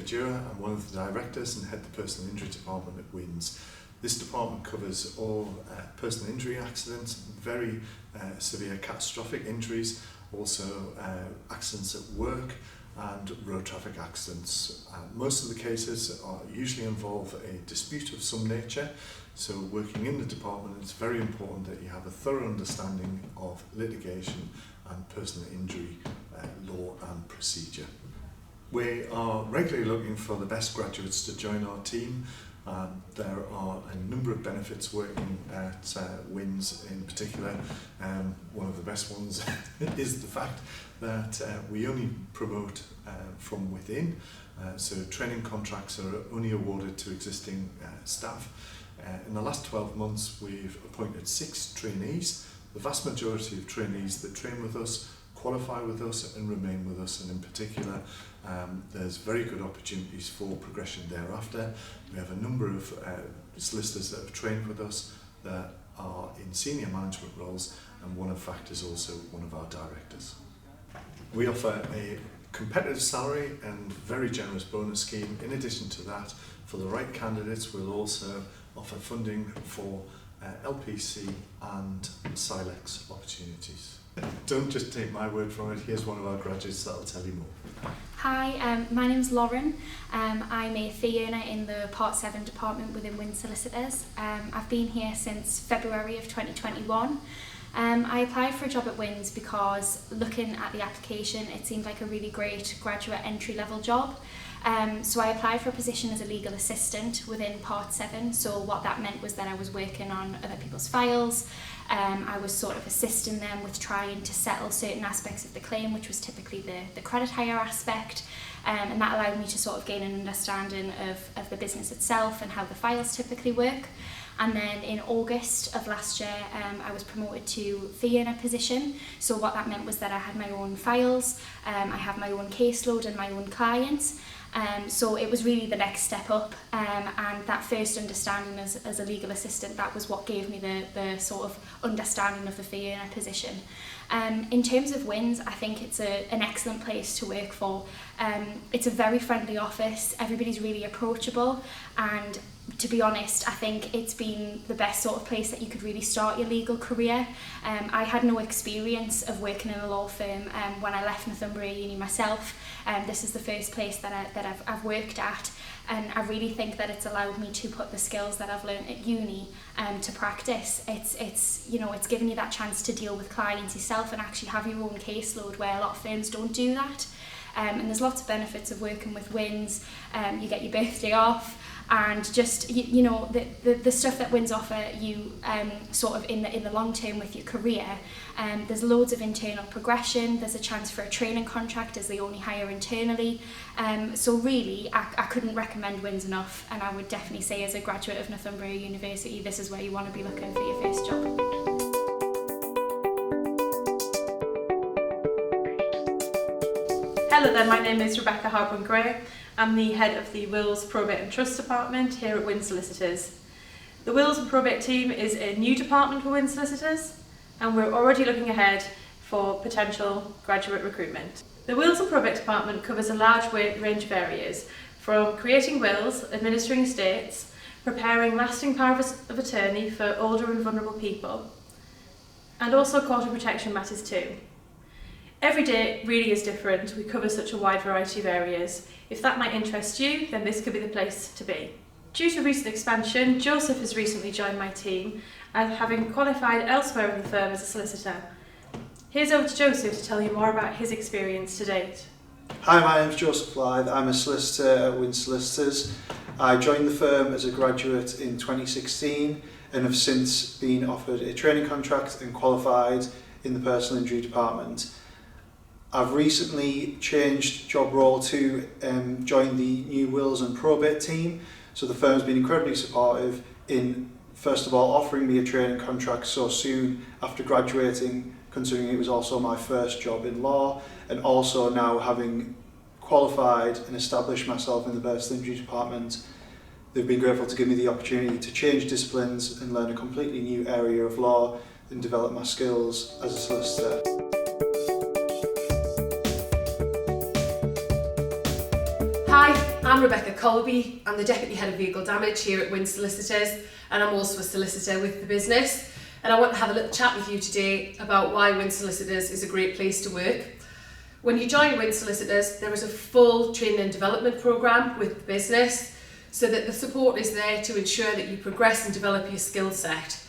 Dura. I'm one of the directors and head the personal injury department at Winn's. This department covers all personal injury accidents, very severe catastrophic injuries, also accidents at work and road traffic accidents. Most of the cases usually involve a dispute of some nature, so working in the department it's very important that you have a thorough understanding of litigation and personal injury law and procedure. We are regularly looking for the best graduates to join our team. There are a number of benefits working at Winn's in particular. One of the best ones is the fact that we only promote from within, so training contracts are only awarded to existing staff. In the last 12 months we've appointed 6 trainees. The vast majority of trainees that train with us qualify with us and remain with us, and in particular there's very good opportunities for progression thereafter. We have a number of solicitors that have trained with us that are in senior management roles, and one in fact is also one of our directors. We offer a competitive salary and very generous bonus scheme. In addition to that, for the right candidates we'll also offer funding for LPC and Silex opportunities. Don't just take my word for it, here's one of our graduates that'll tell you more. Hi, my name's Lauren. I'm a fee earner in the Part 7 department within Winn Solicitors. I've been here since February of 2021. I applied for a job at Winn's because looking at the application it seemed like a really great graduate entry-level job. So I applied for a position as a legal assistant within Part 7, so what that meant was that I was working on other people's files. I was sort of assisting them with trying to settle certain aspects of the claim, which was typically the credit hire aspect, and that allowed me to sort of gain an understanding of the business itself and how the files typically work. And then in August of last year I was promoted to fee earner position, so what that meant was that I had my own files, I have my own caseload and my own clients. So it was really the next step up, and that first understanding as a legal assistant, that was what gave me the sort of understanding of the fee earner position. In terms of Winn's, I think it's an excellent place to work for. It's a very friendly office, everybody's really approachable, and to be honest, I think it's been the best sort of place that you could really start your legal career. I had no experience of working in a law firm when I left Northumbria Uni myself. This is the first place that I've worked at, and I really think that it's allowed me to put the skills that I've learned at uni to practice. It's given you that chance to deal with clients yourself and actually have your own caseload, where a lot of firms don't do that. And there's lots of benefits of working with Winn's. You get your birthday off, and just the stuff that Winn's offer you sort of in the long term with your career. There's loads of internal progression. There's a chance for a training contract as they only hire internally. So really, I couldn't recommend Winn's enough, and I would definitely say as a graduate of Northumbria University, this is where you want to be looking for your first job. Hello there, my name is Rebecca Harburn-Gray. I'm the head of the Wills, Probate and Trust department here at Winn Solicitors. The Wills and Probate team is a new department for Winn Solicitors, and we're already looking ahead for potential graduate recruitment. The Wills and Probate department covers a large range of areas, from creating wills, administering estates, preparing lasting powers of attorney for older and vulnerable people, and also court and protection matters too. Every day really is different. We cover such a wide variety of areas. If that might interest you, then this could be the place to be. Due to recent expansion, Joseph has recently joined my team, having qualified elsewhere in the firm as a solicitor. Here's over to Joseph to tell you more about his experience to date. Hi, my name's Joseph Blythe. I'm a solicitor at Winn Solicitors. I joined the firm as a graduate in 2016 and have since been offered a training contract and qualified in the personal injury department. I've recently changed job role to join the new Wills and Probate team, so the firm's been incredibly supportive in, first of all, offering me a training contract so soon after graduating, considering it was also my first job in law, and also now having qualified and established myself in the personal injury department. They've been grateful to give me the opportunity to change disciplines and learn a completely new area of law and develop my skills as a solicitor. Hi, I'm Rebecca Colby. I'm the Deputy Head of Vehicle Damage here at Winn Solicitors, and I'm also a solicitor with the business. And I want to have a little chat with you today about why Winn Solicitors is a great place to work. When you join Winn Solicitors, there is a full training and development programme with the business, so that the support is there to ensure that you progress and develop your skill set.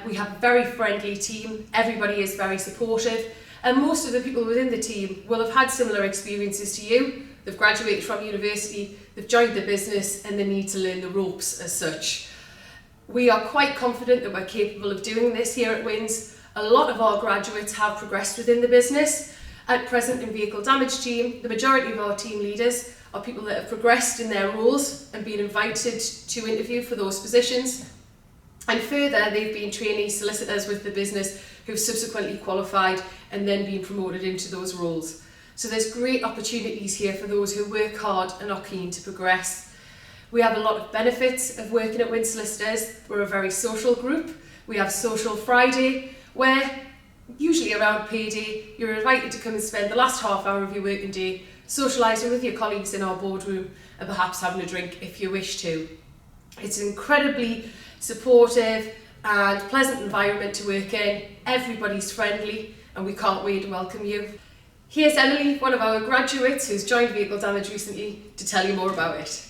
We have a very friendly team, everybody is very supportive, and most of the people within the team will have had similar experiences to you. They've graduated from university, they've joined the business, and they need to learn the ropes as such. We are quite confident that we're capable of doing this here at Winn's. A lot of our graduates have progressed within the business. At present in Vehicle Damage team, the majority of our team leaders are people that have progressed in their roles and been invited to interview for those positions. And further, they've been trainee solicitors with the business who've subsequently qualified and then been promoted into those roles. So there's great opportunities here for those who work hard and are keen to progress. We have a lot of benefits of working at Winn Solicitors. We're a very social group. We have Social Friday, where usually around payday, you're invited to come and spend the last half hour of your working day socialising with your colleagues in our boardroom and perhaps having a drink if you wish to. It's an incredibly supportive and pleasant environment to work in. Everybody's friendly and we can't wait to welcome you. Here's Emily, one of our graduates who's joined Vehicle Damage recently, to tell you more about it.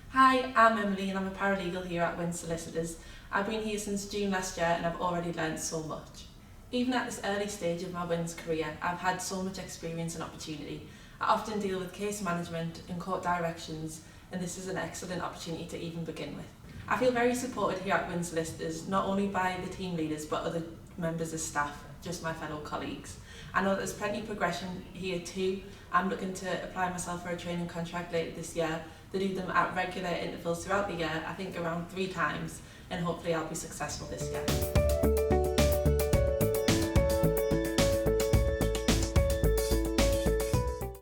Hi, I'm Emily and I'm a paralegal here at Winn Solicitors. I've been here since June last year and I've already learned so much. Even at this early stage of my Winn's career, I've had so much experience and opportunity. I often deal with case management and court directions, and this is an excellent opportunity to even begin with. I feel very supported here at Winn Solicitors, not only by the team leaders but other members of staff, just my fellow colleagues. I know there's plenty of progression here too. I'm looking to apply myself for a training contract later this year, to do them at regular intervals throughout the year, I think around 3 times, and hopefully I'll be successful this year.